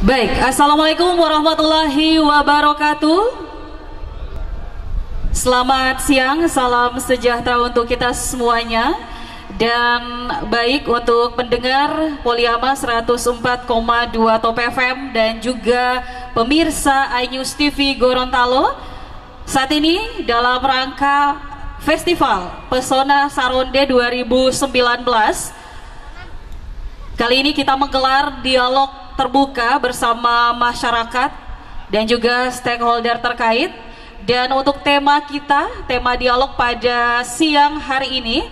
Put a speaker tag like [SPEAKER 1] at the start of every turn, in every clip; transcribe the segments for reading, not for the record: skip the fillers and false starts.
[SPEAKER 1] Baik, Assalamualaikum warahmatullahi wabarakatuh. Selamat siang, salam sejahtera untuk kita semuanya. Dan baik untuk pendengar Poliama 104,2 Top FM dan juga pemirsa iNews TV Gorontalo. Saat ini dalam rangka Festival Pesona Saronde 2019, kali ini kita menggelar dialog terbuka bersama masyarakat dan juga stakeholder terkait. Dan untuk tema kita, tema dialog pada siang hari ini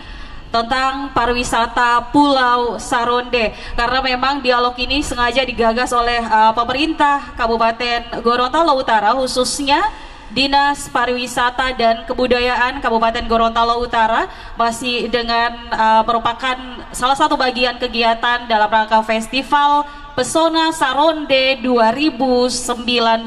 [SPEAKER 1] tentang pariwisata Pulau Saronde, karena memang dialog ini sengaja digagas oleh pemerintah Kabupaten Gorontalo Utara, khususnya Dinas Pariwisata dan Kebudayaan Kabupaten Gorontalo Utara, masih dengan merupakan salah satu bagian kegiatan dalam rangka Festival Pesona Saronde 2019.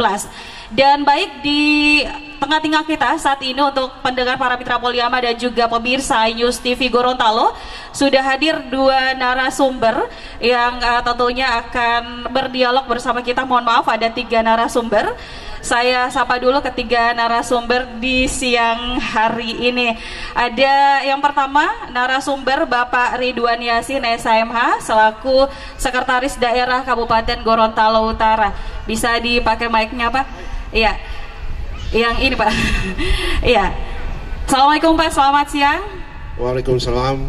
[SPEAKER 1] Dan baik di tengah-tengah kita saat ini untuk pendengar para mitra Poliama dan juga pemirsa iNews TV Gorontalo sudah hadir dua narasumber yang tentunya akan berdialog bersama kita. Mohon maaf, ada 3 narasumber. Saya sapa dulu ketiga narasumber di siang hari ini. Ada yang pertama, narasumber Bapak Ridwan Yasin SHMH selaku Sekretaris Daerah Kabupaten Gorontalo Utara. Bisa dipakai mic-nya, Pak? Iya. Yang ini, Pak. Iya. Assalamualaikum, Pak. Selamat siang.
[SPEAKER 2] Waalaikumsalam.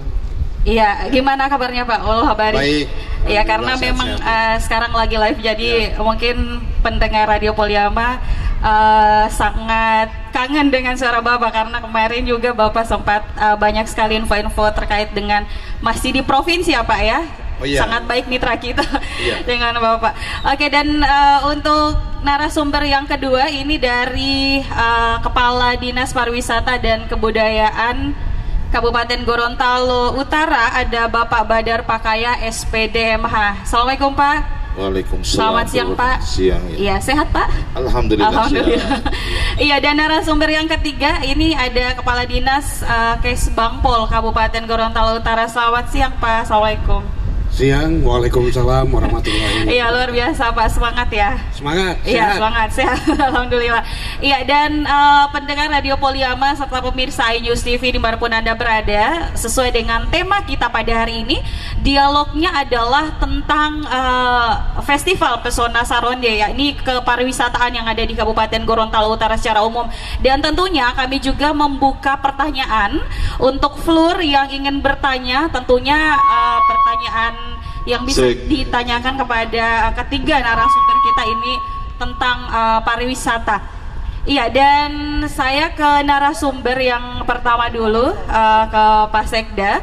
[SPEAKER 1] Iya, gimana kabarnya, Pak? Walau habari.
[SPEAKER 2] Baik.
[SPEAKER 1] Ya, karena memang sekarang lagi live, jadi mungkin pendengar Radio Poliama sangat kangen dengan suara Bapak, karena kemarin juga Bapak sempat banyak sekali info-info terkait dengan masih di provinsi ya, Pak ya. Oh, iya. Sangat baik mitra kita dengan Bapak. Oke, dan untuk narasumber yang kedua ini dari Kepala Dinas Pariwisata dan Kebudayaan Kabupaten Gorontalo Utara, ada Bapak Badar Pakaya SPD MH. Assalamualaikum, Pak.
[SPEAKER 2] Waalaikumsalam.
[SPEAKER 1] Selamat siang, Pak.
[SPEAKER 2] Siang.
[SPEAKER 1] Iya, sehat, Pak?
[SPEAKER 2] Alhamdulillah.
[SPEAKER 1] Alhamdulillah. Iya, dan narasumber yang ketiga ini ada Kepala Dinas Kesbangpol Kabupaten Gorontalo Utara. Selamat siang, Pak. Assalamualaikum.
[SPEAKER 2] Siang. Waalaikumsalam warahmatullahi wabarakatuh.
[SPEAKER 1] Iya, luar biasa, Pak. Semangat ya.
[SPEAKER 2] Semangat.
[SPEAKER 1] Iya, semangat, sehat. Alhamdulillah. Iya, dan pendengar Radio Poliama serta pemirsa iNews TV dimanapun Anda berada, sesuai dengan tema kita pada hari ini, dialognya adalah tentang Festival Pesona Saronde, ya, ini kepariwisataan yang ada di Kabupaten Gorontalo Utara secara umum. Dan tentunya kami juga membuka pertanyaan untuk floor yang ingin bertanya, tentunya pertanyaan yang bisa ditanyakan kepada ketiga narasumber kita ini tentang pariwisata. Iya, dan saya ke narasumber yang pertama dulu, ke Pak Sekda,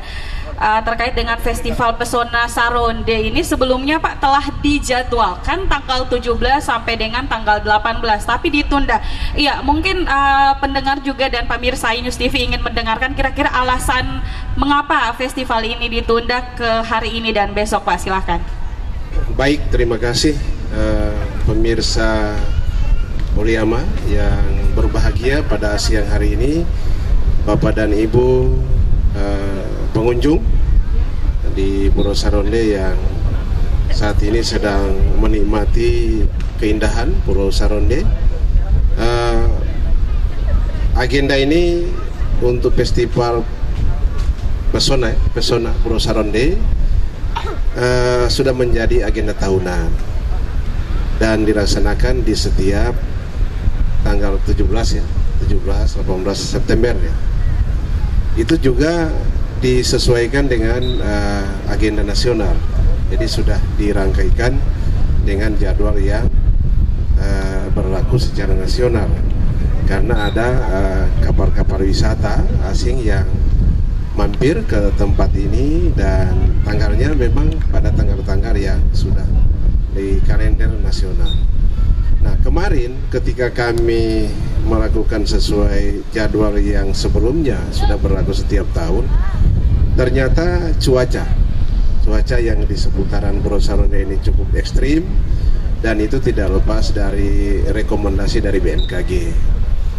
[SPEAKER 1] terkait dengan Festival Pesona Saronde ini. Sebelumnya, Pak, telah dijadwalkan tanggal 17 sampai dengan tanggal 18, tapi ditunda. Iya, mungkin pendengar juga dan pemirsa iNews TV ingin mendengarkan kira-kira alasan mengapa festival ini ditunda ke hari ini dan besok, Pak. Silahkan.
[SPEAKER 2] Baik, terima kasih pemirsa Poliama yang berbahagia pada siang hari ini, Bapak dan Ibu pengunjung di Pulau Saronde yang saat ini sedang menikmati keindahan Pulau Saronde. Agenda ini untuk Festival Pesona Pulau Saronde sudah menjadi agenda tahunan dan dilaksanakan di setiap tanggal 17 ya, 17, 18 September ya. Itu juga disesuaikan dengan agenda nasional. Jadi sudah dirangkaikan dengan jadwal yang berlaku secara nasional. Karena ada kapal-kapal wisata asing yang mampir ke tempat ini dan tanggalnya memang pada tanggal-tanggal yang sudah di kalender nasional. Nah, kemarin ketika kami melakukan sesuai jadwal yang sebelumnya sudah berlaku setiap tahun, ternyata cuaca yang di seputaran Pulau Saronde ini cukup ekstrim, dan itu tidak lepas dari rekomendasi dari BMKG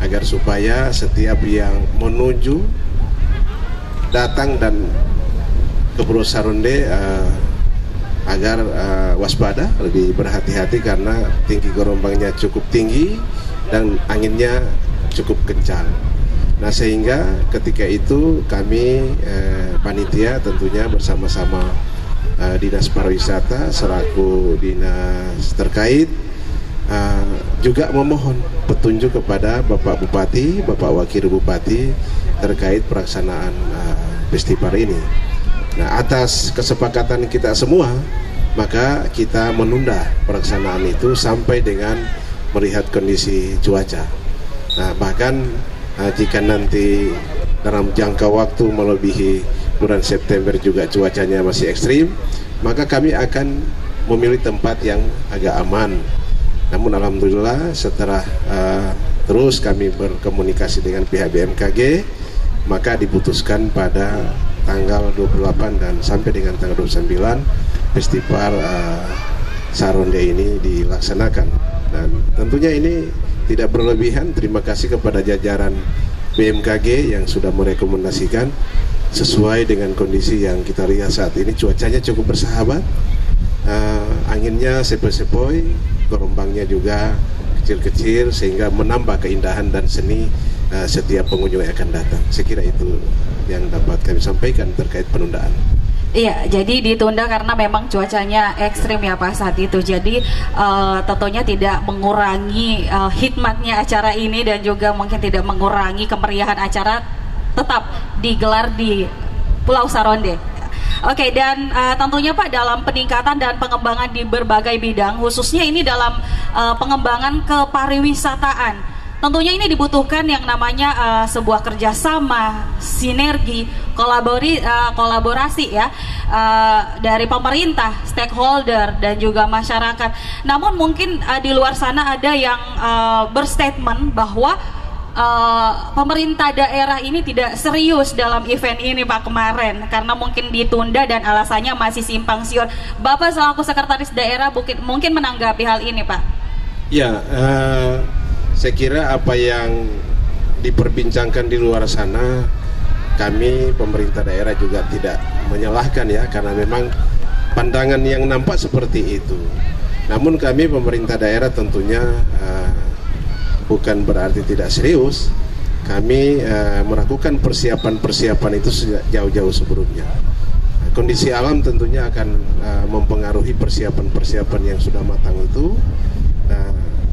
[SPEAKER 2] agar supaya setiap yang menuju datang dan ke Pulau Saronde agar waspada, lebih berhati-hati karena tinggi gelombangnya cukup tinggi dan anginnya cukup kencang. Nah, sehingga ketika itu kami panitia tentunya bersama-sama Dinas Pariwisata selaku dinas terkait juga memohon petunjuk kepada Bapak Bupati, Bapak Wakil Bupati terkait pelaksanaan festival ini. Nah, atas kesepakatan kita semua, maka kita menunda pelaksanaan itu sampai dengan melihat kondisi cuaca. Nah, bahkan jika nanti dalam jangka waktu melebihi bulan September juga cuacanya masih ekstrim, maka kami akan memilih tempat yang agak aman. Namun alhamdulillah setelah terus kami berkomunikasi dengan pihak BMKG, maka diputuskan pada tanggal 28 dan sampai dengan tanggal 29 festival Saronde ini dilaksanakan. Dan tentunya ini tidak berlebihan. Terima kasih kepada jajaran BMKG yang sudah merekomendasikan sesuai dengan kondisi yang kita lihat saat ini. Cuacanya cukup bersahabat, anginnya sepoi-sepoi, gelombangnya juga kecil-kecil sehingga menambah keindahan dan seni setiap pengunjung yang akan datang. Saya kira itu yang dapat kami sampaikan terkait penundaan.
[SPEAKER 1] Iya, jadi ditunda karena memang cuacanya ekstrim ya Pak saat itu. Jadi tentunya tidak mengurangi hikmatnya acara ini dan juga mungkin tidak mengurangi kemeriahan acara, tetap digelar di Pulau Saronde. Oke, dan tentunya Pak dalam peningkatan dan pengembangan di berbagai bidang, khususnya ini dalam pengembangan kepariwisataan. Tentunya ini dibutuhkan yang namanya sebuah kerjasama, sinergi, kolaborasi ya dari pemerintah, stakeholder dan juga masyarakat. Namun mungkin di luar sana ada yang berstatement bahwa pemerintah daerah ini tidak serius dalam event ini Pak kemarin karena mungkin ditunda dan alasannya masih simpang siur. Bapak selaku sekretaris daerah mungkin menanggapi hal ini Pak.
[SPEAKER 2] Ya, saya kira apa yang diperbincangkan di luar sana, kami pemerintah daerah juga tidak menyalahkan ya, karena memang pandangan yang nampak seperti itu. Namun kami pemerintah daerah tentunya bukan berarti tidak serius. Kami melakukan persiapan-persiapan itu sejak jauh-jauh sebelumnya. Kondisi alam tentunya akan mempengaruhi persiapan-persiapan yang sudah matang itu.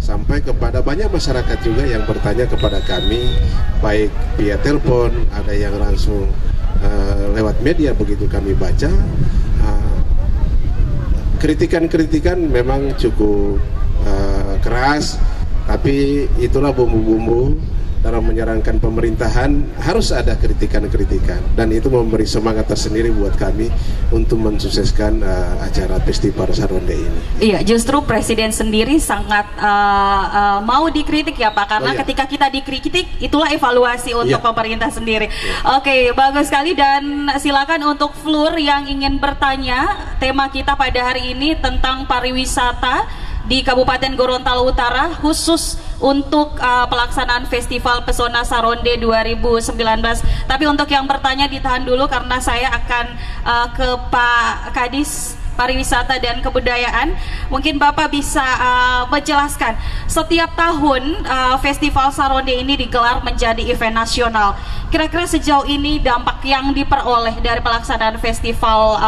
[SPEAKER 2] Sampai kepada banyak masyarakat juga yang bertanya kepada kami, baik via telepon, ada yang langsung lewat media begitu kami baca. Kritikan-kritikan memang cukup keras, tapi itulah bumbu-bumbu dalam menyarankan pemerintahan, harus ada kritikan-kritikan, dan itu memberi semangat tersendiri buat kami untuk mensukseskan acara Festival Saronde ini. Iya, justru Presiden sendiri sangat mau dikritik ya Pak, karena ketika kita dikritik itulah evaluasi untuk pemerintah sendiri. Oke, bagus sekali, dan silakan untuk Flur yang ingin bertanya. Tema kita pada hari ini tentang pariwisata di Kabupaten Gorontalo Utara, khusus untuk pelaksanaan Festival Pesona Saronde 2019. Tapi untuk yang bertanya ditahan dulu karena saya akan ke Pak Kadis Pariwisata dan Kebudayaan. Mungkin Bapak bisa menjelaskan, setiap tahun Festival Saronde ini digelar menjadi event nasional. Kira-kira sejauh ini dampak yang diperoleh dari pelaksanaan Festival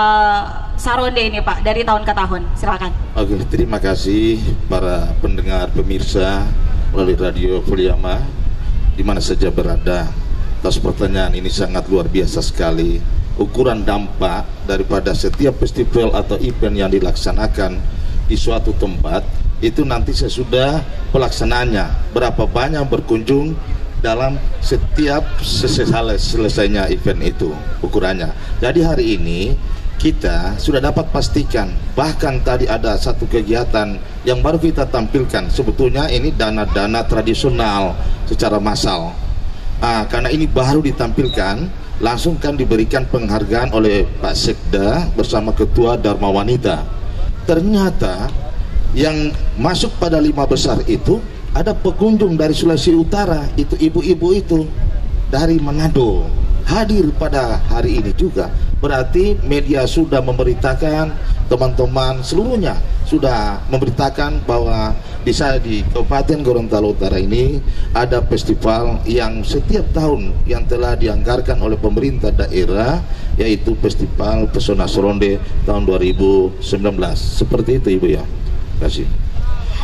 [SPEAKER 2] Saronde ini Pak, dari tahun ke tahun, silakan.
[SPEAKER 3] Oke, terima kasih para pendengar pemirsa melalui Radio Fuliama di mana saja berada. Atas pertanyaan ini sangat luar biasa sekali. Ukuran dampak daripada setiap festival atau event yang dilaksanakan di suatu tempat itu nanti sesudah pelaksanaannya, berapa banyak berkunjung dalam setiap selesainya event itu ukurannya. Jadi hari ini kita sudah dapat pastikan, bahkan tadi ada satu kegiatan yang baru kita tampilkan, sebetulnya ini dana-dana tradisional secara massal. Karena ini baru ditampilkan, langsung kan diberikan penghargaan oleh Pak Sekda bersama Ketua Dharma Wanita. Ternyata yang masuk pada 5 besar itu ada pengunjung dari Sulawesi Utara, itu ibu-ibu itu dari Manado hadir pada hari ini juga. Berarti media sudah memberitakan, teman-teman seluruhnya sudah memberitakan bahwa di Kabupaten Gorontalo Utara ini ada festival yang setiap tahun yang telah dianggarkan oleh pemerintah daerah, yaitu Festival Pesona Seronde tahun 2019. Seperti itu Ibu ya. Terima kasih.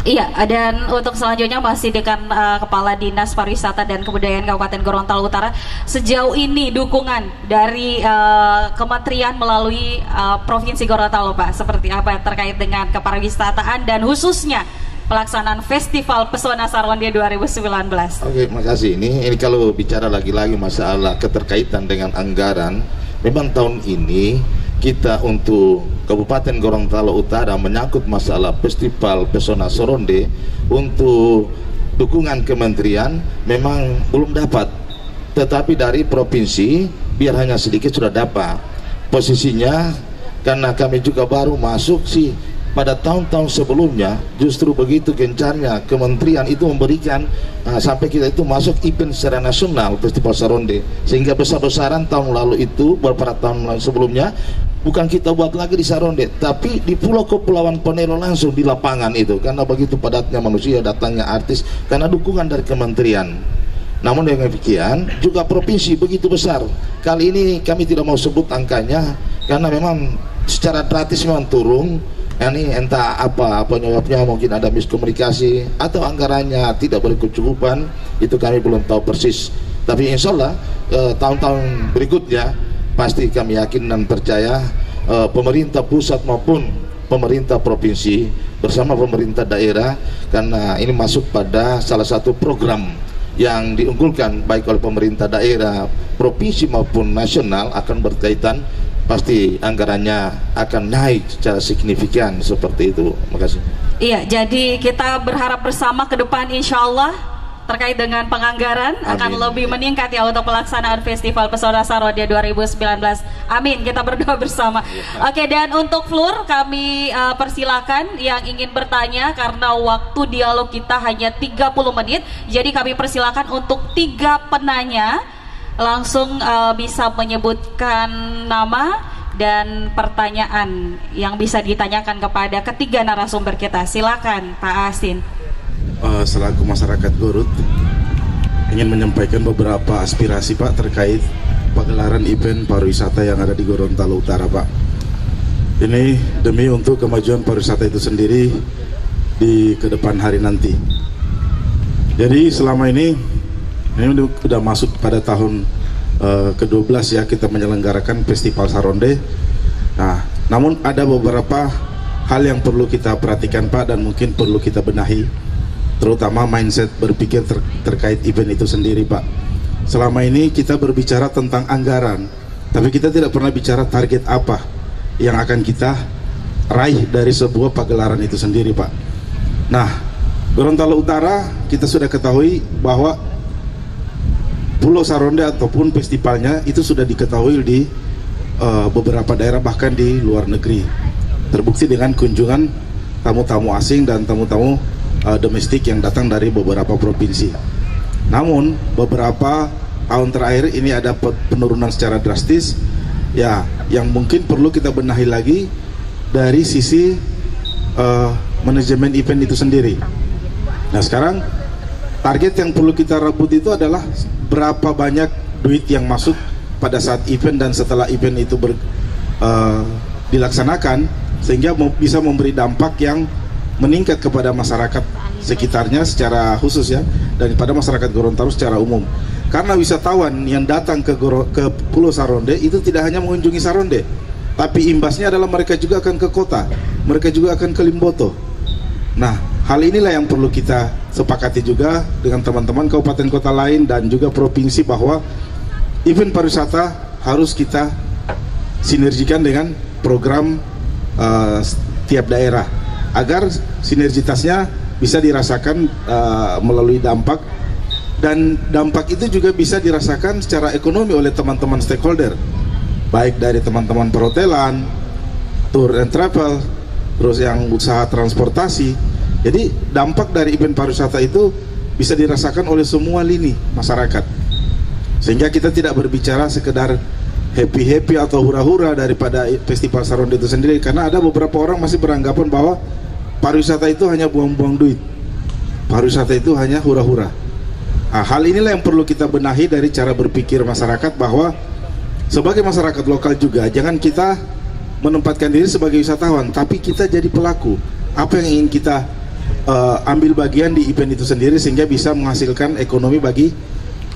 [SPEAKER 1] Iya, dan untuk selanjutnya masih dengan Kepala Dinas Pariwisata dan Kebudayaan Kabupaten Gorontalo Utara. Sejauh ini dukungan dari kementerian melalui Provinsi Gorontalo, Pak, seperti apa terkait dengan kepariwisataan dan khususnya pelaksanaan Festival Pesona Seronde 2019?
[SPEAKER 3] Oke, makasih. Ini kalau bicara lagi-lagi masalah keterkaitan dengan anggaran, memang tahun ini kita untuk Kabupaten Gorontalo Utara menyangkut masalah Festival Pesona Seronde untuk dukungan kementerian memang belum dapat, tetapi dari provinsi biar hanya sedikit sudah dapat. Posisinya karena kami juga baru masuk sih, pada tahun-tahun sebelumnya justru begitu gencarnya kementerian itu memberikan sampai kita itu masuk event secara nasional Festival Seronde, sehingga besar-besaran tahun lalu itu beberapa tahun sebelumnya bukan kita buat lagi di Seronde, tapi di Pulau Kepulauan Ponelo langsung di lapangan itu, karena begitu padatnya manusia, datangnya artis, karena dukungan dari kementerian. Namun dengan demikian juga provinsi begitu besar. Kali ini kami tidak mau sebut angkanya karena memang secara gratis memang turun. Ini entah apa penyebabnya, mungkin ada miskomunikasi atau anggarannya tidak berkecukupan, itu kami belum tahu persis. Tapi insya Allah tahun-tahun berikutnya pasti kami yakin dan percaya pemerintah pusat maupun pemerintah provinsi bersama pemerintah daerah, karena ini masuk pada salah satu program yang diunggulkan baik oleh pemerintah daerah, provinsi maupun nasional, akan berkaitan pasti anggarannya akan naik secara signifikan seperti itu. Terima kasih. Iya,
[SPEAKER 1] jadi kita berharap bersama ke depan insya Allah terkait dengan penganggaran akan lebih meningkat ya untuk pelaksanaan Festival Pesona Seronde 2019. Amin, kita berdoa bersama. Oke, dan untuk Flur kami persilakan yang ingin bertanya, karena waktu dialog kita hanya 30 menit, jadi kami persilakan untuk 3 penanya langsung bisa menyebutkan nama dan pertanyaan yang bisa ditanyakan kepada ketiga narasumber kita. Silakan Pak Asin.
[SPEAKER 4] Selaku masyarakat Gorut ingin menyampaikan beberapa aspirasi Pak terkait pagelaran event pariwisata yang ada di Gorontalo Utara Pak. Ini demi untuk kemajuan pariwisata itu sendiri di kedepan hari nanti. Jadi selama ini sudah masuk pada tahun ke-12 ya kita menyelenggarakan Festival Seronde. Nah, namun ada beberapa hal yang perlu kita perhatikan Pak, dan mungkin perlu kita benahi, terutama mindset berpikir terkait event itu sendiri Pak. Selama ini kita berbicara tentang anggaran, tapi kita tidak pernah bicara target apa yang akan kita raih dari sebuah pagelaran itu sendiri Pak. Nah, Gorontalo Utara kita sudah ketahui bahwa Pulau Seronde ataupun festivalnya itu sudah diketahui di beberapa daerah, bahkan di luar negeri. Terbukti dengan kunjungan tamu-tamu asing dan tamu-tamu domestik yang datang dari beberapa provinsi. Namun beberapa tahun terakhir ini ada penurunan secara drastis ya, yang mungkin perlu kita benahi lagi dari sisi manajemen event itu sendiri. Nah, sekarang target yang perlu kita rebut itu adalah berapa banyak duit yang masuk pada saat event dan setelah event itu dilaksanakan, sehingga bisa memberi dampak yang meningkat kepada masyarakat sekitarnya secara khusus ya, dan pada masyarakat Gorontalo secara umum. Karena wisatawan yang datang ke Pulau Seronde itu tidak hanya mengunjungi Seronde, tapi imbasnya adalah mereka juga akan ke kota, mereka juga akan ke Limboto. Nah, hal inilah yang perlu kita sepakati juga dengan teman-teman kabupaten kota lain dan juga provinsi, bahwa event pariwisata harus kita sinergikan dengan program tiap daerah agar sinergitasnya bisa dirasakan melalui dampak, dan dampak itu juga bisa dirasakan secara ekonomi oleh teman-teman stakeholder, baik dari teman-teman perhotelan, tour and travel, terus yang usaha transportasi. Jadi dampak dari event pariwisata itu bisa dirasakan oleh semua lini masyarakat, sehingga kita tidak berbicara sekedar happy atau hura-hura daripada festival Saronde itu sendiri, karena ada beberapa orang masih beranggapan bahwa pariwisata itu hanya buang-buang duit, pariwisata itu hanya hura-hura. Nah, hal inilah yang perlu kita benahi dari cara berpikir masyarakat, bahwa sebagai masyarakat lokal juga jangan kita menempatkan diri sebagai wisatawan, tapi kita jadi pelaku. Apa yang ingin kita ambil bagian di event itu sendiri sehingga bisa menghasilkan ekonomi bagi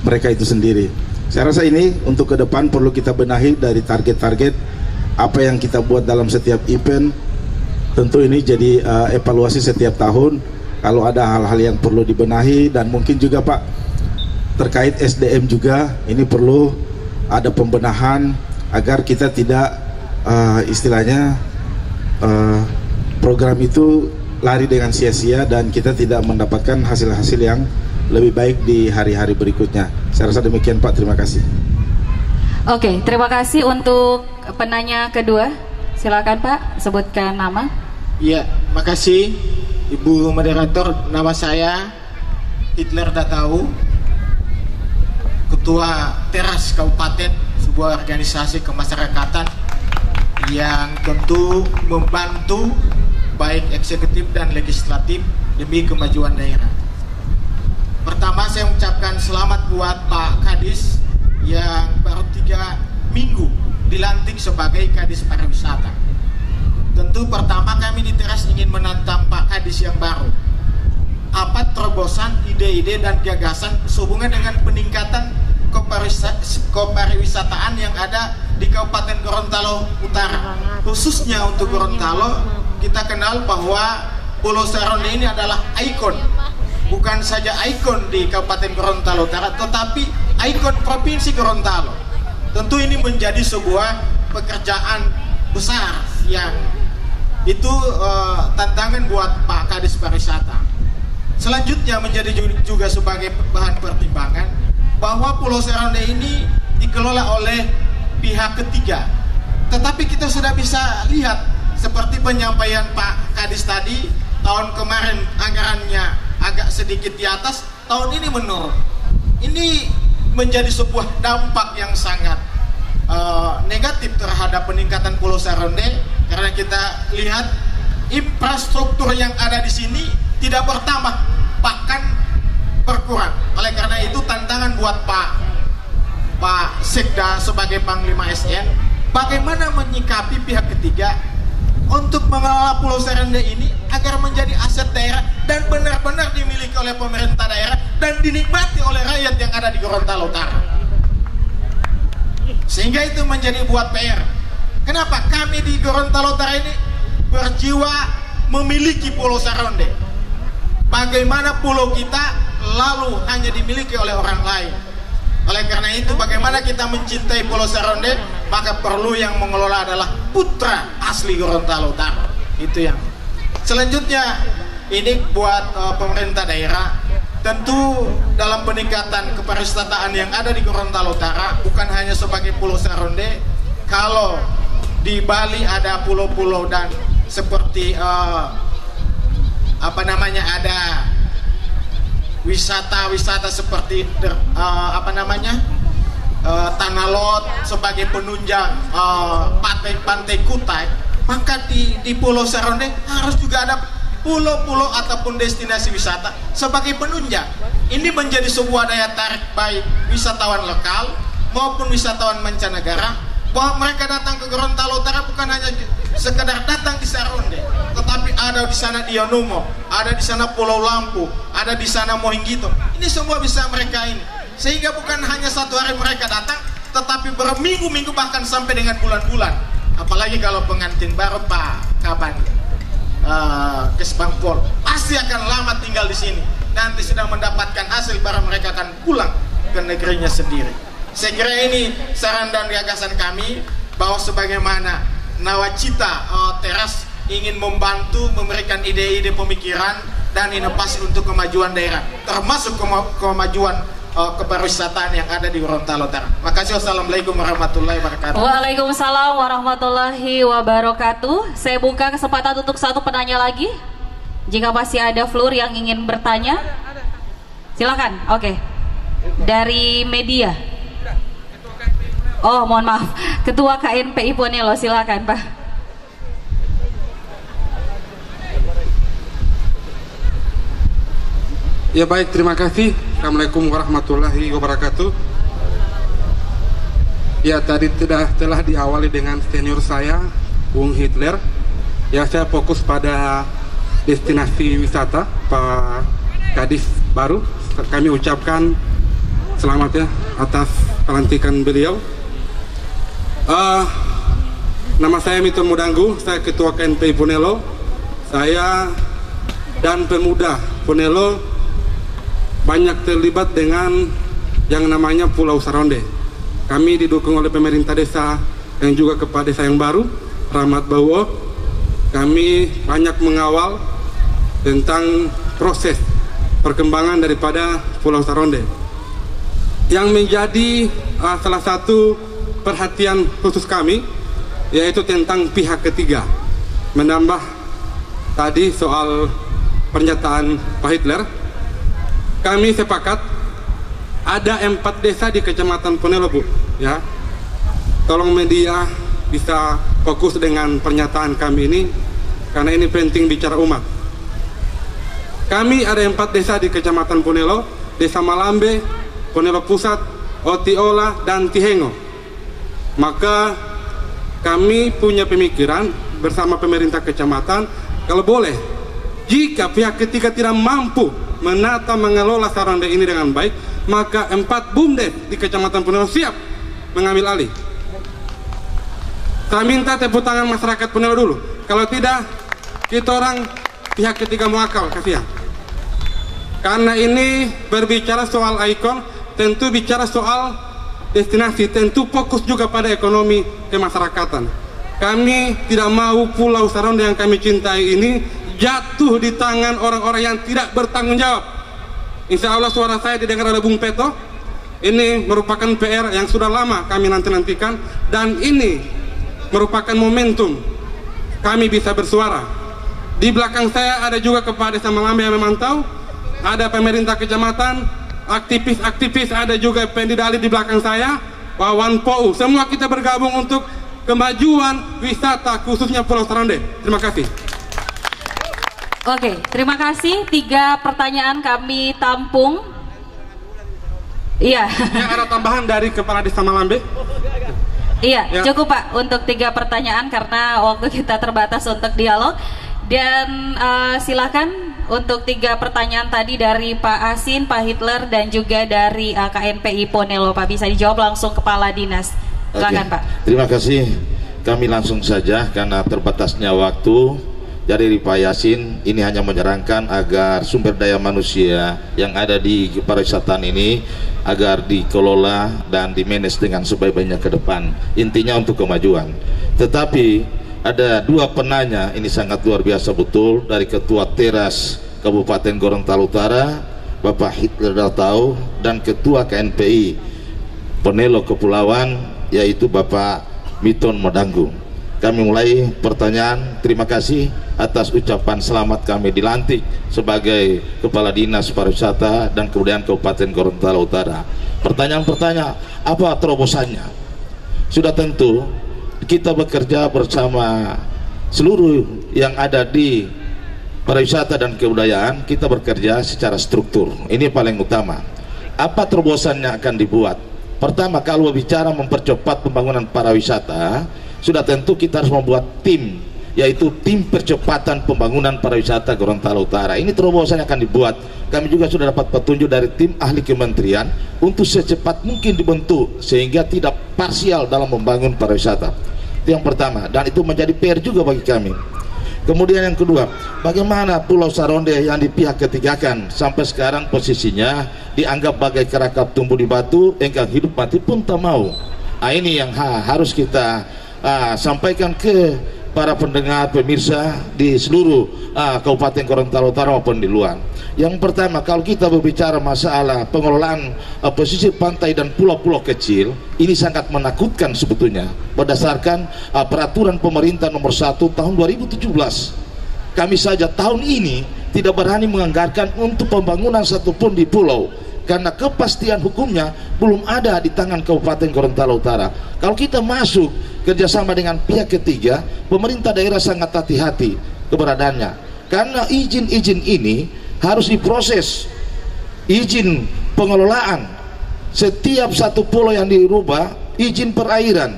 [SPEAKER 4] mereka itu sendiri. Saya rasa ini untuk ke depan perlu kita benahi dari target-target apa yang kita buat dalam setiap event. Tentu ini jadi evaluasi setiap tahun kalau ada hal-hal yang perlu dibenahi, dan mungkin juga Pak terkait SDM juga ini perlu ada pembenahan agar kita tidak istilahnya program itu lari dengan sia-sia dan kita tidak mendapatkan hasil-hasil yang lebih baik di hari-hari berikutnya. Saya rasa demikian Pak, terima kasih.
[SPEAKER 1] Oke, terima kasih untuk penanya kedua. Silakan Pak, sebutkan nama.
[SPEAKER 5] Iya, makasih Ibu Moderator. Nama saya Hitler Datau, Ketua Teras Kabupaten, sebuah organisasi kemasyarakatan yang tentu membantu baik eksekutif dan legislatif demi kemajuan daerah. Pertama, saya mengucapkan selamat buat Pak Kadis yang baru 3 minggu dilantik sebagai Kadis Pariwisata. Tentu pertama kami di Teras ingin menantang Pak Kadis yang baru. Apa terobosan, ide-ide dan gagasan sehubungan dengan peningkatan kepariwisataan yang ada di Kabupaten Gorontalo Utara. Khususnya untuk Gorontalo, kita kenal bahwa Pulau Saronde ini adalah ikon. Bukan saja ikon di Kabupaten Gorontalo Utara, tetapi ikon Provinsi Gorontalo. Tentu ini menjadi sebuah pekerjaan besar yang itu tantangan buat Pak Kadis Pariwisata. Selanjutnya menjadi juga sebagai bahan pertimbangan bahwa Pulau Saronde ini dikelola oleh pihak ketiga. Tetapi kita sudah bisa lihat seperti penyampaian Pak Kadis tadi, tahun kemarin anggarannya agak sedikit di atas, tahun ini menurun. Ini menjadi sebuah dampak yang sangat negatif terhadap peningkatan Pulau Saronde, karena kita lihat infrastruktur yang ada di sini tidak bertambah, bahkan berkurang. Oleh karena itu tantangan buat Pak Sekda sebagai Panglima SN, bagaimana menyikapi pihak ketiga untuk mengelola Pulau Saronde ini agar menjadi aset daerah dan benar-benar dimiliki oleh pemerintah daerah dan dinikmati oleh rakyat yang ada di Gorontalo Utara. Sehingga itu menjadi buat PR. Kenapa kami di Gorontalo Utara ini berjiwa memiliki Pulau Saronde? Bagaimana pulau kita lalu hanya dimiliki oleh orang lain? Oleh karena itu, bagaimana kita mencintai Pulau Saronde, maka perlu yang mengelola adalah putra asli Gorontalo Utara. Itu yang selanjutnya. Ini buat pemerintah daerah. Tentu dalam peningkatan kepariwisataan yang ada di Gorontalo Utara, bukan hanya sebagai Pulau Saronde. Kalau di Bali ada pulau-pulau dan seperti ada wisata-wisata seperti Tanah Lot sebagai penunjang pantai Kutai, maka di Pulau Saronde harus juga ada pulau-pulau ataupun destinasi wisata sebagai penunjang. Ini menjadi sebuah daya tarik baik wisatawan lokal maupun wisatawan mancanegara, bahwa mereka datang ke Gorontalo Utara bukan hanya sekedar datang di Saronde, tetapi ada di sana Dionumo, ada di sana Pulau Lampu, ada di sana Mohinggito. Ini semua bisa mereka ini, sehingga bukan hanya satu hari mereka datang, tetapi berminggu-minggu bahkan sampai dengan bulan-bulan. Apalagi kalau pengantin baru Pak Kaban Kesbangpol pasti akan lama tinggal di sini. Nanti sedang mendapatkan hasil baru mereka akan pulang ke negerinya sendiri. Saya kira ini saran dan gagasan kami, bahwa sebagaimana nawacita Teras ingin membantu memberikan ide-ide pemikiran dan inovasi untuk kemajuan daerah, termasuk kemajuan kepariwisataan yang ada di Gorontalo Utara. Makasih. Wassalamualaikum warahmatullahi wabarakatuh.
[SPEAKER 1] Waalaikumsalam warahmatullahi wabarakatuh. Saya buka kesempatan untuk satu penanya lagi. Jika masih ada floor yang ingin bertanya, silakan. Oke. Dari media. Oh, mohon maaf. Ketua KNPI Ponelo, silakan, Pak.
[SPEAKER 6] Ya baik, terima kasih. Assalamualaikum warahmatullahi wabarakatuh. Ya, tadi telah diawali dengan senior saya, Bung Hitler. Ya, saya fokus pada destinasi wisata Pak Kadis baru. Kami ucapkan selamat ya atas pelantikan beliau. Nama saya Miton Mudanggu, saya Ketua KNPI Ponelo. Saya dan pemuda Ponelo banyak terlibat dengan yang namanya Pulau Saronde. Kami didukung oleh pemerintah desa dan juga kepala desa yang baru, Rahmat Bawo. Kami banyak mengawal tentang proses perkembangan daripada Pulau Saronde. Yang menjadi salah satu perhatian khusus kami yaitu tentang pihak ketiga. Menambah tadi soal pernyataan Pak Hitler, kami sepakat ada 4 desa di Kecamatan Ponelo, Bu. Ya, tolong media bisa fokus dengan pernyataan kami ini karena ini penting bicara umat. Kami ada 4 desa di Kecamatan Ponelo, Desa Malambe, Ponelo Pusat, Otiola, dan Tihengo. Maka kami punya pemikiran bersama pemerintah kecamatan, kalau boleh, jika pihak ketiga tidak mampu menata mengelola Saronde ini dengan baik, maka 4 BUMDes di Kecamatan Ponelo siap mengambil alih. Saya minta tepuk tangan masyarakat Ponelo dulu. Kalau tidak, kita orang pihak ketiga muakal, kasihan. Karena ini berbicara soal ikon, tentu bicara soal destinasi, tentu fokus juga pada ekonomi kemasyarakatan. Kami tidak mau Pulau Saronde yang kami cintai ini jatuh di tangan orang-orang yang tidak bertanggung jawab. Insya Allah suara saya didengar oleh Bung Peto. Ini merupakan PR yang sudah lama kami nantikan, dan ini merupakan momentum kami bisa bersuara. Di belakang saya ada juga Kepala Desa Malambe yang memantau, ada pemerintah kecamatan, aktivis-aktivis, ada juga pendidali di belakang saya, Wawan POU. Semua kita bergabung untuk kemajuan wisata khususnya Pulau Saronde. Terima kasih.
[SPEAKER 1] Oke, terima kasih. 3 pertanyaan kami tampung. Iya.
[SPEAKER 6] Yang ada tambahan dari Kepala Desa Malambe?
[SPEAKER 1] Iya,
[SPEAKER 6] ya.
[SPEAKER 1] Cukup Pak untuk 3 pertanyaan karena waktu kita terbatas untuk dialog. Dan silakan untuk 3 pertanyaan tadi dari Pak Asin, Pak Hitler, dan juga dari KNPI Ponelo. Pak, bisa dijawab langsung Kepala Dinas. Silakan Pak.
[SPEAKER 3] Terima kasih. Kami langsung saja karena terbatasnya waktu. Dari Pak Yasin, ini hanya menyerangkan agar sumber daya manusia yang ada di pariwisata ini agar dikelola dan dimanage dengan sebaik-baiknya ke depan. Intinya untuk kemajuan. Tetapi ada 2 penanya, ini sangat luar biasa betul, dari Ketua Teras Kabupaten Gorontalo Utara, Bapak Hitler Daltau, dan Ketua KNPI Ponelo Kepulauan, yaitu Bapak Miton Mudanggu. Kami mulai pertanyaan. Terima kasih atas ucapan selamat kami dilantik sebagai Kepala Dinas Pariwisata dan Kebudayaan Kabupaten Gorontalo Utara. Pertanyaan pertama, apa terobosannya? Sudah tentu kita bekerja bersama seluruh yang ada di pariwisata dan kebudayaan. Kita bekerja secara struktur, ini paling utama. Apa terobosannya akan dibuat? Pertama, kalau bicara mempercepat pembangunan pariwisata, sudah tentu kita harus membuat tim, yaitu tim percepatan pembangunan pariwisata Gorontalo Utara. Ini terobosan yang akan dibuat. Kami juga sudah dapat petunjuk dari tim ahli kementerian untuk secepat mungkin dibentuk sehingga tidak parsial dalam membangun pariwisata. Itu yang pertama, dan itu menjadi PR juga bagi kami. Kemudian yang kedua, bagaimana Pulau Saronde yang di pihak ketigakan sampai sekarang posisinya dianggap bagai kerakap tumbuh di batu, engkang hidup mati pun tak mau. Ini yang harus kita sampaikan ke para pendengar pemirsa di seluruh Kabupaten Gorontalo Utara maupun di luar. Yang pertama, kalau kita berbicara masalah pengelolaan pesisir pantai dan pulau-pulau kecil, ini sangat menakutkan sebetulnya berdasarkan peraturan pemerintah nomor 1 tahun 2017. Kami saja tahun ini tidak berani menganggarkan untuk pembangunan satupun di pulau. karena kepastian hukumnya belum ada di tangan Kabupaten Gorontalo Utara. Kalau kita masuk kerjasama dengan pihak ketiga, pemerintah daerah sangat hati-hati keberadaannya, karena izin-izin ini harus diproses. Izin pengelolaan setiap satu pulau yang dirubah, izin perairan,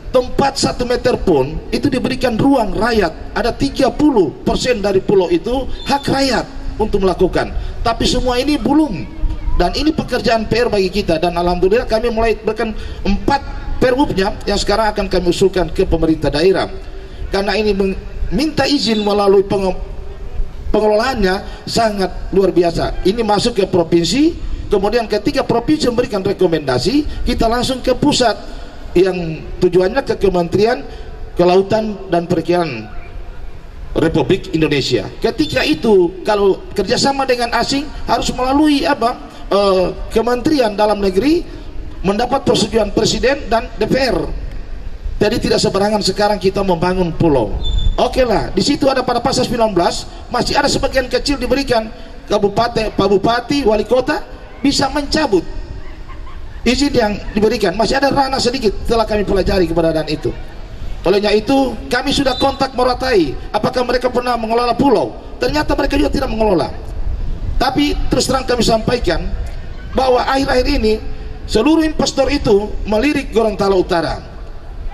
[SPEAKER 3] tempat 1 meter pun itu diberikan ruang rakyat. Ada 30% dari pulau itu hak rakyat untuk melakukan, tapi semua ini belum. Dan ini pekerjaan PR bagi kita, dan alhamdulillah kami mulai berikan 4 perwubnya yang sekarang akan kami usulkan ke pemerintah daerah, karena ini minta izin melalui pengelolaannya sangat luar biasa. Ini masuk ke provinsi, kemudian ketika provinsi memberikan rekomendasi, kita langsung ke pusat yang tujuannya ke Kementerian Kelautan dan Perikanan Republik Indonesia. Ketika itu kalau kerjasama dengan asing harus melalui Kementerian Dalam Negeri, mendapat persetujuan Presiden dan DPR. Jadi tidak sembarangan sekarang kita membangun pulau. Oke lah, di situ ada pada pasal 19 masih ada sebagian kecil diberikan kabupaten, Pak Bupati, Wali Kota bisa mencabut izin yang diberikan. Masih ada ranah sedikit, telah kami pelajari keberadaan itu. Olehnya itu kami sudah kontak Moratai, apakah mereka pernah mengelola pulau. Ternyata mereka juga tidak mengelola. Tapi terus terang kami sampaikan bahwa akhir-akhir ini seluruh investor itu melirik Gorontalo Utara.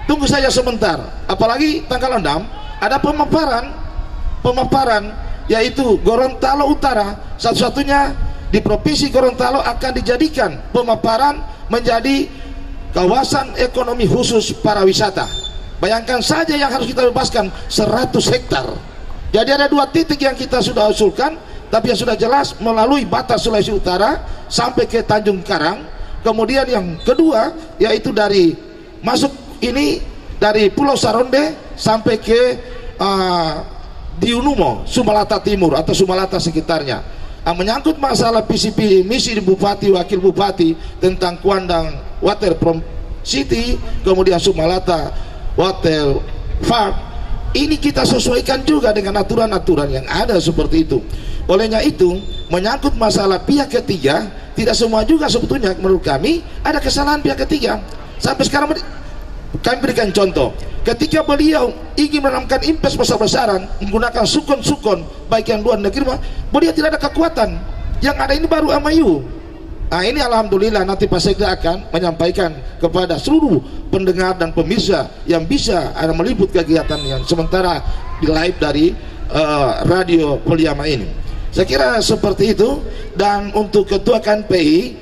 [SPEAKER 3] Tunggu saja sebentar, apalagi tanggal 6 ada pemaparan yaitu Gorontalo Utara satu-satunya di provinsi Gorontalo akan dijadikan pemaparan menjadi kawasan ekonomi khusus para wisata. Bayangkan saja yang harus kita bebaskan 100 hektar. Jadi ada 2 titik yang kita sudah usulkan, tapi yang sudah jelas melalui batas Sulawesi Utara sampai ke Tanjung Karang. Kemudian yang kedua yaitu dari masuk ini dari Pulau Saronde sampai ke Diunumo, Sumalata Timur atau Sumalata sekitarnya. Menyangkut masalah PCP misi Bupati Wakil Bupati tentang Kuandang Waterfront City, kemudian Sumalata Water Park, ini kita sesuaikan juga dengan aturan-aturan yang ada seperti itu. Olehnya itu menyangkut masalah pihak ketiga, tidak semua juga sebetulnya menurut kami ada kesalahan pihak ketiga. Sampai sekarang kami berikan contoh, ketika beliau ingin menanamkan invest besar-besaran menggunakan sukun-sukun baik yang luar negeri, beliau tidak ada kekuatan. Yang ada ini baru MIU. Nah ini alhamdulillah nanti Pak Sekda akan menyampaikan kepada seluruh pendengar dan pemirsa yang bisa ada meliput kegiatan yang sementara di live dari radio Poliama ini. Saya kira seperti itu. Dan untuk Ketua KNPI,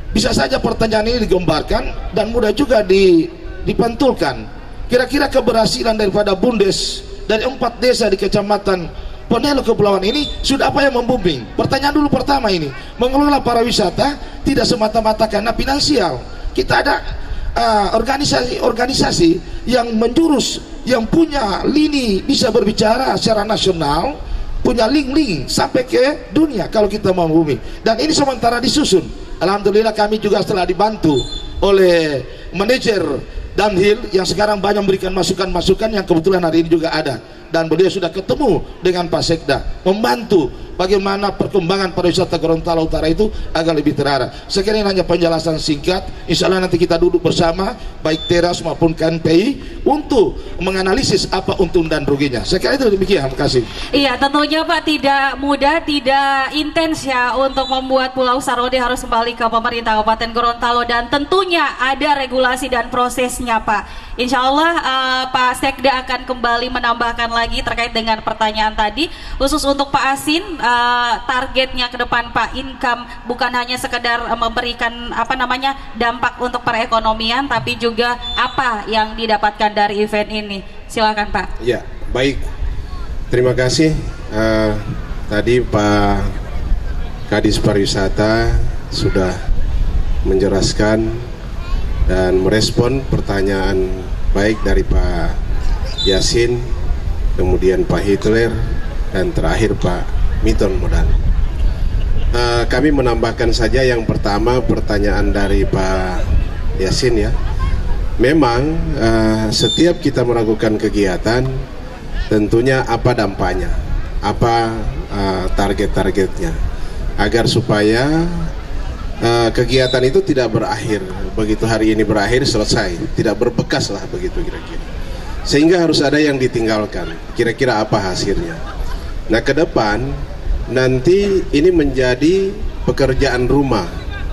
[SPEAKER 3] bisa saja pertanyaan ini digambarkan dan mudah juga dipantulkan. Kira-kira keberhasilan daripada Bundes dari 4 desa di Kecamatan Ponelo Kepulauan ini sudah apa yang membooming? Pertanyaan dulu pertama ini, mengelola pariwisata tidak semata-mata karena finansial. Kita ada organisasi-organisasi yang menjurus, yang punya lini bisa berbicara secara nasional, punya link-link sampai ke dunia kalau kita mau bumi. Dan ini sementara disusun. Alhamdulillah kami juga setelah dibantu oleh manajer Danhil yang sekarang banyak memberikan masukan-masukan yang kebetulan hari ini juga ada, dan beliau sudah ketemu dengan Pak Sekda membantu bagaimana perkembangan pariwisata Gorontalo Utara itu agar lebih terarah. Sekarang hanya penjelasan singkat, insya Allah nanti kita duduk bersama baik Teras maupun KNPI untuk menganalisis apa untung dan ruginya. Sekarang itu demikian, terima kasih.
[SPEAKER 1] Iya, tentunya Pak tidak mudah, tidak intens ya untuk membuat Pulau Saronde harus kembali ke pemerintah Kabupaten Gorontalo, dan tentunya ada regulasi dan prosesnya Pak. Insya Allah Pak Sekda akan kembali menambahkan lagi terkait dengan pertanyaan tadi, khusus untuk Pak Asin. Targetnya ke depan Pak, income bukan hanya sekedar memberikan dampak untuk perekonomian, tapi juga apa yang didapatkan dari event ini. Silakan Pak.
[SPEAKER 2] Ya, baik. Terima kasih. Tadi Pak Kadis Pariwisata sudah menjelaskan dan merespon pertanyaan baik dari Pak Yasin, kemudian Pak Hitler, dan terakhir Pak Miton Modan. Kami menambahkan saja yang pertama pertanyaan dari Pak Yasin ya. Memang setiap kita melakukan kegiatan tentunya apa dampaknya, apa target-targetnya, agar supaya kegiatan itu tidak berakhir begitu hari ini berakhir selesai, tidak berbekas lah begitu kira-kira, sehingga harus ada yang ditinggalkan. Kira-kira apa hasilnya? Nah, ke depan nanti ini menjadi pekerjaan rumah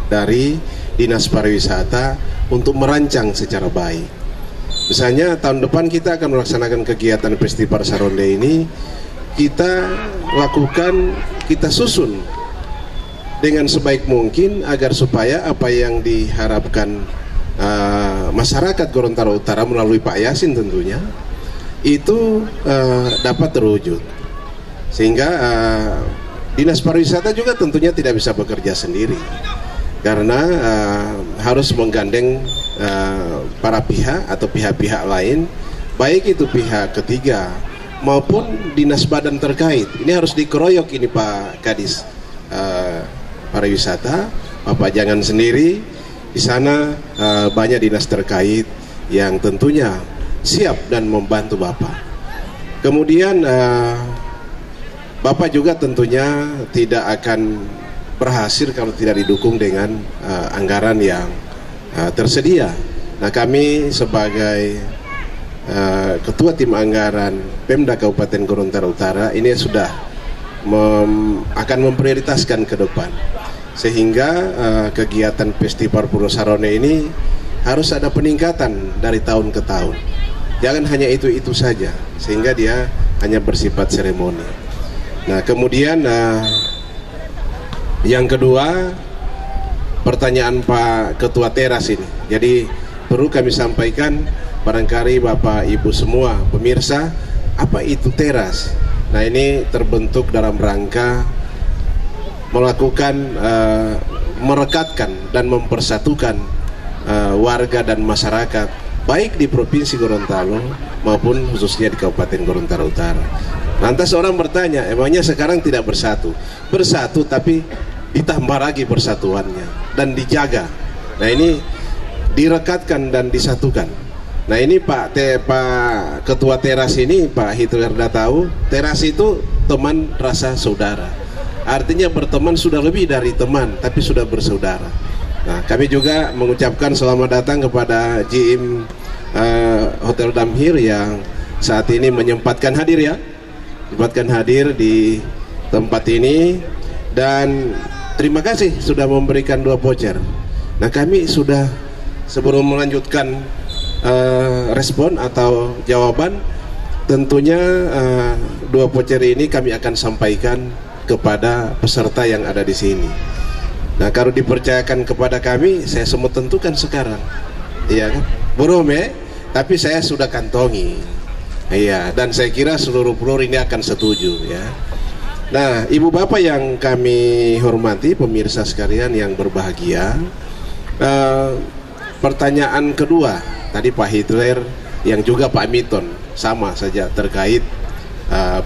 [SPEAKER 2] dari Dinas Pariwisata untuk merancang secara baik. Misalnya tahun depan kita akan melaksanakan kegiatan Festival Saronde ini, kita lakukan, kita susun dengan sebaik mungkin agar supaya apa yang diharapkan masyarakat Gorontalo Utara melalui Pak Yasin tentunya itu dapat terwujud, sehingga Dinas Pariwisata juga tentunya tidak bisa bekerja sendiri karena harus menggandeng para pihak atau pihak-pihak lain, baik itu pihak ketiga maupun dinas badan terkait. Ini harus dikeroyok ini Pak Kadis Pariwisata, Bapak jangan sendiri. Di sana banyak dinas terkait yang tentunya siap dan membantu Bapak. Kemudian Bapak juga tentunya tidak akan berhasil kalau tidak didukung dengan anggaran yang tersedia. Nah, kami sebagai Ketua Tim Anggaran Pemda Kabupaten Gorontalo Utara ini sudah akan memprioritaskan ke depan, sehingga kegiatan Festival Pulau Saronde ini harus ada peningkatan dari tahun ke tahun. Jangan hanya itu saja, sehingga dia hanya bersifat seremoni. Nah, kemudian yang kedua, pertanyaan Pak Ketua Teras ini. Jadi perlu kami sampaikan, barangkali Bapak Ibu semua pemirsa, apa itu teras? Nah, ini terbentuk dalam rangka melakukan merekatkan dan mempersatukan warga dan masyarakat baik di Provinsi Gorontalo maupun khususnya di Kabupaten Gorontalo Utara. Lantas orang bertanya, emangnya sekarang tidak bersatu? Bersatu tapi ditambah lagi persatuannya dan dijaga. Nah, ini direkatkan dan disatukan. Nah, ini Pak Ketua Teras ini, Pak Hitler dah tahu, teras itu teman rasa saudara. Artinya berteman sudah lebih dari teman, tapi sudah bersaudara. Nah, kami juga mengucapkan selamat datang kepada GM Hotel Damhir yang saat ini menyempatkan hadir di tempat ini, dan terima kasih sudah memberikan 2 voucher. Nah, kami sudah sebelum melanjutkan respon atau jawaban, tentunya 2 voucher ini kami akan sampaikan kepada peserta yang ada di sini. Nah, kalau dipercayakan kepada kami, saya semua tentukan sekarang, iya kan? Tapi saya sudah kantongi, iya, dan saya kira seluruh pelur ini akan setuju, ya. Nah, Ibu Bapak yang kami hormati, pemirsa sekalian yang berbahagia, pertanyaan kedua tadi Pak Hitler yang juga Pak Miton sama saja terkait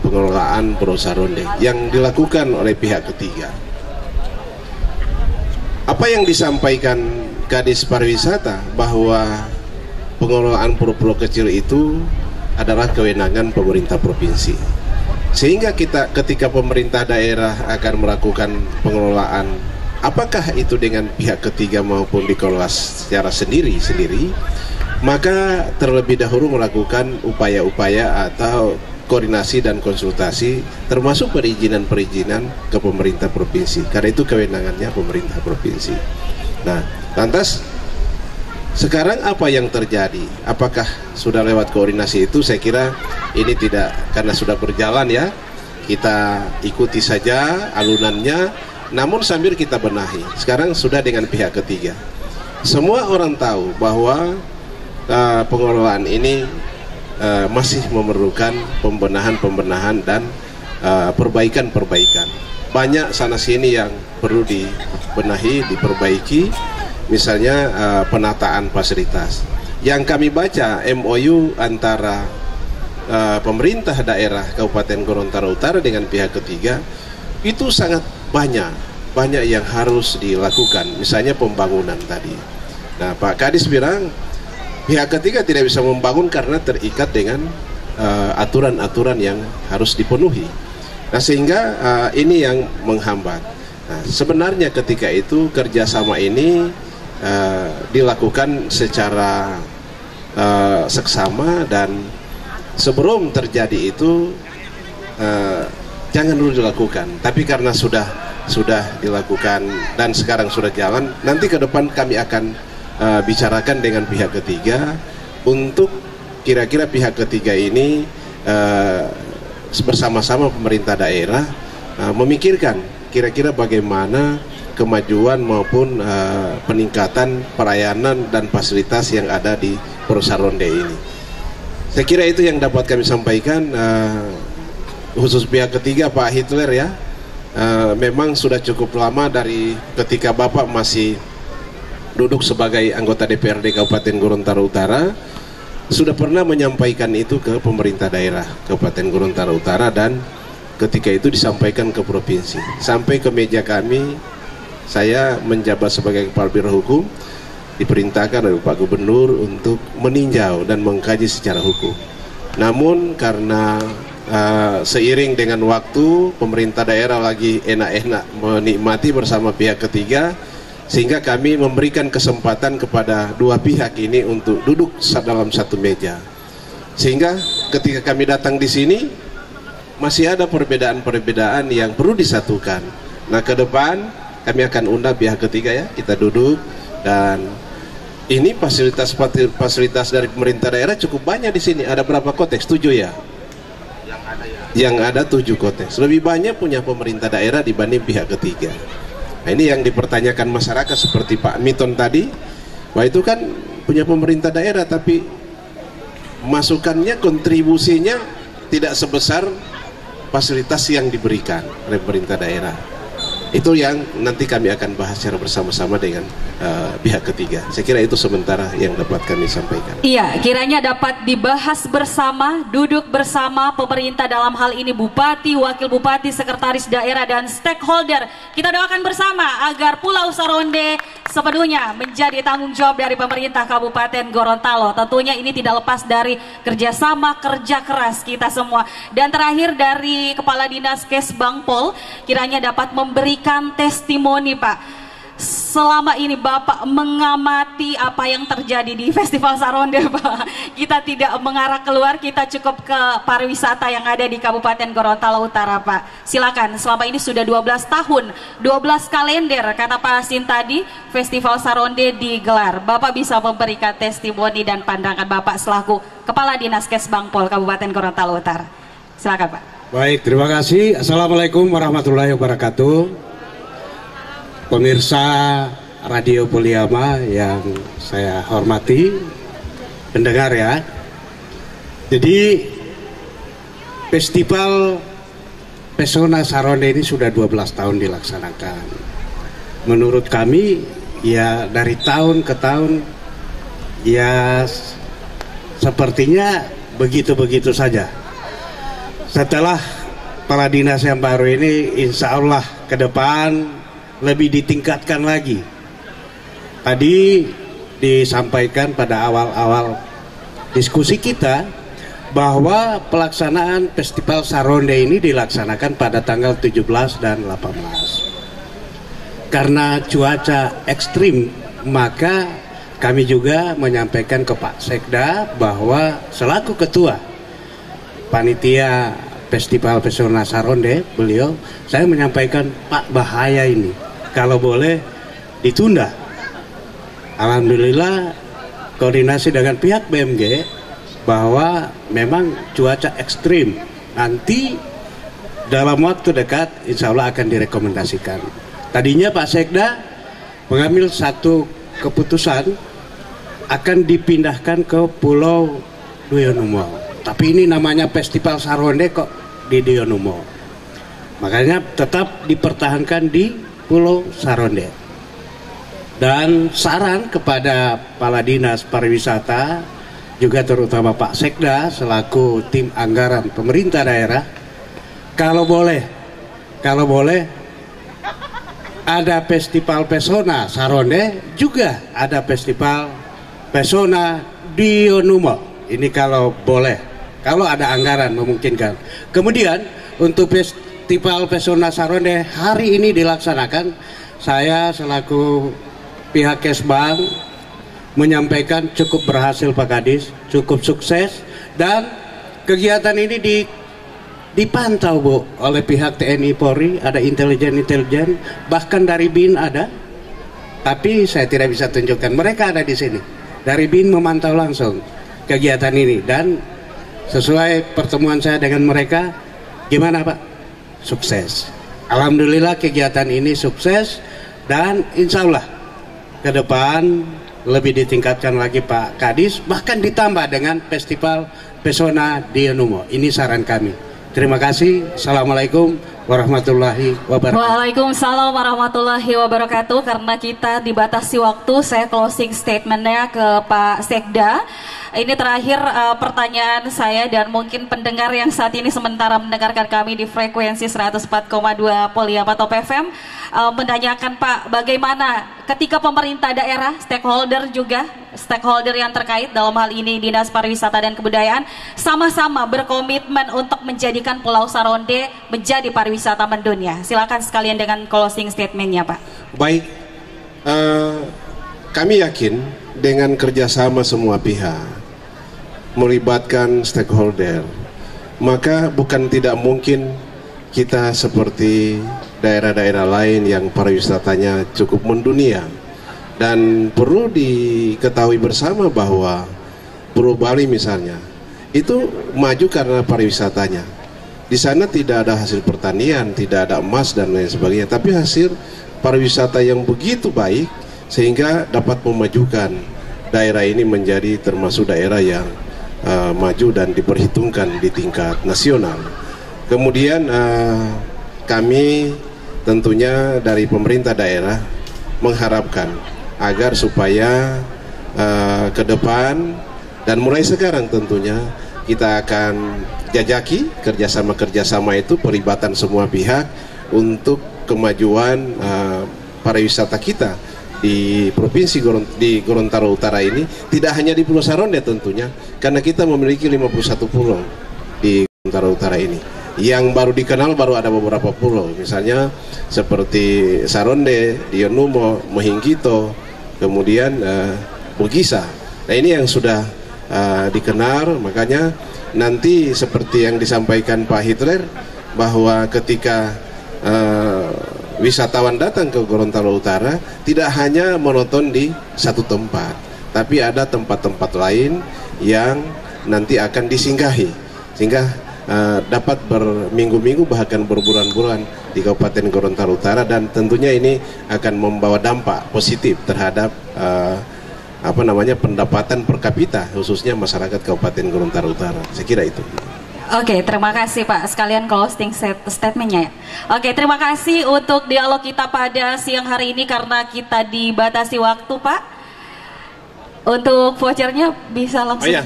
[SPEAKER 2] pengelolaan Pulau Saronde yang dilakukan oleh pihak ketiga. Apa yang disampaikan Kadis Pariwisata bahwa pengelolaan pulau-pulau kecil itu adalah kewenangan pemerintah provinsi, sehingga ketika pemerintah daerah akan melakukan pengelolaan, apakah itu dengan pihak ketiga maupun dikelola secara sendiri-sendiri, maka terlebih dahulu melakukan upaya-upaya atau koordinasi dan konsultasi, termasuk perizinan ke pemerintah provinsi, karena itu kewenangannya pemerintah provinsi. Nah, lantas sekarang apa yang terjadi? Apakah sudah lewat koordinasi itu? Saya kira ini tidak, karena sudah berjalan, ya. Kita ikuti saja alunannya, namun sambil kita benahi. Sekarang sudah dengan pihak ketiga. Semua orang tahu bahwa pengelolaan ini masih memerlukan pembenahan dan perbaikan. Banyak sana sini yang perlu dibenahi, diperbaiki. Misalnya penataan fasilitas. Yang kami baca MOU antara pemerintah daerah Kabupaten Gorontalo Utara dengan pihak ketiga itu sangat banyak yang harus dilakukan. Misalnya pembangunan tadi. Nah, Pak Kadis bilang pihak ketiga tidak bisa membangun karena terikat dengan aturan-aturan yang harus dipenuhi. Nah, sehingga ini yang menghambat. Nah, sebenarnya ketika itu kerjasama ini dilakukan secara seksama, dan sebelum terjadi itu jangan dulu dilakukan. Tapi karena sudah dilakukan dan sekarang sudah jalan, nanti ke depan kami akan bicarakan dengan pihak ketiga untuk kira-kira pihak ketiga ini bersama-sama pemerintah daerah memikirkan kira-kira bagaimana kemajuan maupun peningkatan pelayanan dan fasilitas yang ada di perusahaan ronde ini. Saya kira itu yang dapat kami sampaikan, khusus pihak ketiga Pak Hitler ya. Memang sudah cukup lama dari ketika Bapak masih duduk sebagai anggota DPRD Kabupaten Gorontalo Utara, sudah pernah menyampaikan itu ke pemerintah daerah Kabupaten Gorontalo Utara, dan ketika itu disampaikan ke provinsi sampai ke meja kami. Saya menjabat sebagai Kepala Biro Hukum, diperintahkan oleh Pak Gubernur untuk meninjau dan mengkaji secara hukum. Namun karena seiring dengan waktu pemerintah daerah lagi enak-enak menikmati bersama pihak ketiga, sehingga kami memberikan kesempatan kepada dua pihak ini untuk duduk dalam satu meja. Sehingga ketika kami datang di sini masih ada perbedaan-perbedaan yang perlu disatukan. Nah, ke depan kami akan undang pihak ketiga ya, kita duduk, dan ini fasilitas dari pemerintah daerah cukup banyak di sini. Ada berapa koteks? 7 ya? Yang ada 7 koteks. Lebih banyak punya pemerintah daerah dibanding pihak ketiga. Nah, ini yang dipertanyakan masyarakat seperti Pak Miton tadi, bahwa itu kan punya pemerintah daerah tapi masukannya, kontribusinya tidak sebesar fasilitas yang diberikan oleh pemerintah daerah. Itu yang nanti kami akan bahas secara bersama-sama dengan pihak ketiga. Saya kira itu sementara yang dapat kami sampaikan.
[SPEAKER 1] Iya, kiranya dapat dibahas bersama, duduk bersama pemerintah, dalam hal ini Bupati, Wakil Bupati, Sekretaris Daerah, dan stakeholder. Kita doakan bersama agar Pulau Saronde sepenuhnya menjadi tanggung jawab dari pemerintah Kabupaten Gorontalo. Tentunya ini tidak lepas dari kerjasama, kerja keras kita semua. Dan terakhir dari Kepala Dinas Kesbangpol, kiranya dapat memberikan testimoni Pak. Selama ini Bapak mengamati apa yang terjadi di Festival Saronde Pak. Kita tidak mengarah keluar, kita cukup ke pariwisata yang ada di Kabupaten Gorontalo Utara Pak. Silakan, selama ini sudah 12 tahun, 12 kalender kata Pak Asin tadi, Festival Saronde digelar. Bapak bisa memberikan testimoni dan pandangan Bapak selaku Kepala Dinas Kesbangpol Kabupaten Gorontalo Utara. Silakan Pak.
[SPEAKER 7] Baik, terima kasih. Assalamualaikum warahmatullahi wabarakatuh. Pemirsa Radio Poliama yang saya hormati, pendengar ya. Jadi Festival Pesona Saronde ini sudah 12 tahun dilaksanakan. Menurut kami ya dari tahun ke tahun ya sepertinya begitu-begitu saja. Setelah kepala dinas yang baru ini, insya Allah ke depan lebih ditingkatkan lagi. Tadi disampaikan pada awal-awal diskusi kita bahwa pelaksanaan Festival Saronde ini dilaksanakan pada tanggal 17 dan 18. Karena cuaca ekstrim, maka kami juga menyampaikan ke Pak Sekda bahwa selaku ketua panitia Festival Pesona Saronde, saya menyampaikan, Pak, bahaya ini, kalau boleh ditunda. Alhamdulillah koordinasi dengan pihak BMG bahwa memang cuaca ekstrim, nanti dalam waktu dekat insya Allah akan direkomendasikan. Tadinya Pak Sekda mengambil satu keputusan akan dipindahkan ke Pulau Dionumo, tapi ini namanya Festival Saronde kok di Dionumo, makanya tetap dipertahankan di Pulau Saronde. Dan saran kepada Kepala Dinas Pariwisata juga terutama Pak Sekda selaku tim anggaran pemerintah daerah, kalau boleh ada Festival Pesona Saronde, juga ada Festival Pesona Dionumo. Ini kalau boleh, kalau ada anggaran memungkinkan. Kemudian untuk Festival Pesona Saronde hari ini dilaksanakan, saya selaku pihak Kesbang menyampaikan cukup berhasil Pak Kadis, cukup sukses, dan kegiatan ini dipantau Bu oleh pihak TNI Polri, ada intelijen, bahkan dari BIN ada, tapi saya tidak bisa tunjukkan, mereka ada di sini. Dari BIN memantau langsung kegiatan ini, dan sesuai pertemuan saya dengan mereka, gimana Pak? Sukses. Alhamdulillah kegiatan ini sukses, dan insya Allah ke depan lebih ditingkatkan lagi Pak Kadis, bahkan ditambah dengan Festival Pesona di Numo. Ini saran kami. Terima kasih. Assalamualaikum warahmatullahi wabarakatuh.
[SPEAKER 1] Waalaikumsalam warahmatullahi wabarakatuh. Karena kita dibatasi waktu, saya closing statementnya ke Pak Sekda. Ini terakhir pertanyaan saya, dan mungkin pendengar yang saat ini sementara mendengarkan kami di frekuensi 104,2 Poliama Top FM menanyakan Pak, bagaimana ketika pemerintah daerah, stakeholder yang terkait dalam hal ini Dinas Pariwisata dan Kebudayaan sama-sama berkomitmen untuk menjadikan Pulau Saronde menjadi pariwisata mendunia. Silakan sekalian dengan closing statementnya Pak.
[SPEAKER 2] Baik, kami yakin dengan kerjasama semua pihak, melibatkan stakeholder, maka bukan tidak mungkin kita seperti daerah-daerah lain yang pariwisatanya cukup mendunia. Dan perlu diketahui bersama bahwa Pulau Bali misalnya itu maju karena pariwisatanya. Di sana tidak ada hasil pertanian, tidak ada emas dan lain sebagainya, tapi hasil pariwisata yang begitu baik sehingga dapat memajukan daerah ini menjadi termasuk daerah yang maju dan diperhitungkan di tingkat nasional. Kemudian kami tentunya dari pemerintah daerah mengharapkan agar supaya ke depan dan mulai sekarang tentunya kita akan jajaki kerjasama itu, pelibatan semua pihak untuk kemajuan pariwisata kita di provinsi di Gorontalo Utara ini, tidak hanya di Pulau Saronde tentunya, karena kita memiliki 51 pulau di Gorontalo Utara ini. Yang baru dikenal baru ada beberapa pulau, misalnya seperti Saronde, Dionumo, Mohinggito, kemudian Bugisa. Nah ini yang sudah dikenal, makanya nanti seperti yang disampaikan Pak Hitler, bahwa ketika wisatawan datang ke Gorontalo Utara tidak hanya menonton di satu tempat, tapi ada tempat-tempat lain yang nanti akan disinggahi, sehingga dapat berminggu-minggu bahkan berbulan-bulan di Kabupaten Gorontalo Utara, dan tentunya ini akan membawa dampak positif terhadap pendapatan per kapita khususnya masyarakat Kabupaten Gorontalo Utara. Saya kira itu.
[SPEAKER 1] Oke, terima kasih Pak. Sekalian closing statementnya ya. Oke, terima kasih untuk dialog kita pada siang hari ini karena kita dibatasi waktu Pak. Untuk vouchernya bisa langsung.
[SPEAKER 2] Oh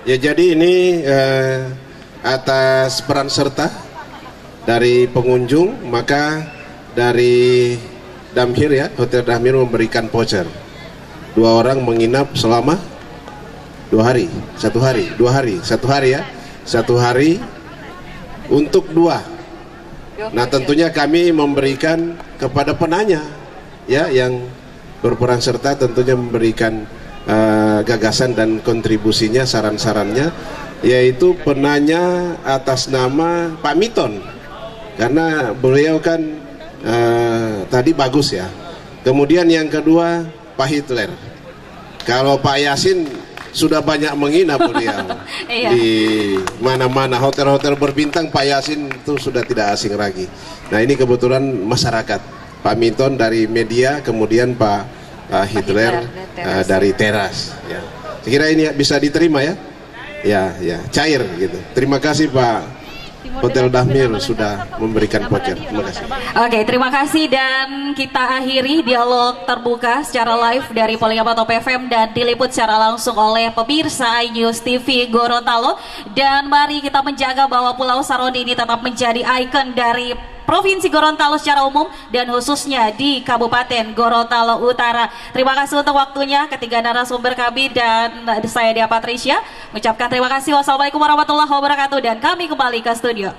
[SPEAKER 2] ya, jadi ini atas peran serta dari pengunjung, maka dari Damhir ya, Hotel Damhir memberikan voucher. 2 orang menginap selama 2 hari, 1 hari, 2 hari, 1 hari ya. 1 hari untuk 2. Nah tentunya kami memberikan kepada penanya ya yang berperan serta, tentunya memberikan gagasan dan kontribusinya, saran-sarannya, yaitu penanya atas nama Pak Miton, karena beliau kan tadi bagus ya. Kemudian yang kedua Pak Hitler. Kalau Pak Yasin sudah banyak menginap beliau di mana-mana hotel-hotel berbintang, Pak Yasin itu sudah tidak asing lagi. Nah ini kebetulan masyarakat, Pak Minton dari media, kemudian Pak Hitler dari teras. Ya. Saya kira ini bisa diterima ya, ya cair gitu. Terima kasih Pak Hotel Damhir sudah memberikan voucher. Terima kasih.
[SPEAKER 1] Oke, terima kasih, dan kita akhiri dialog terbuka secara live dari Poliama Top FM dan diliput secara langsung oleh pemirsa iNews TV Gorontalo. Dan mari kita menjaga bahwa Pulau Saronde ini tetap menjadi ikon dari Provinsi Gorontalo secara umum dan khususnya di Kabupaten Gorontalo Utara. Terima kasih untuk waktunya ketiga narasumber kami dan saya Dia Patricia mengucapkan terima kasih. Wassalamualaikum warahmatullahi wabarakatuh, dan kami kembali ke studio.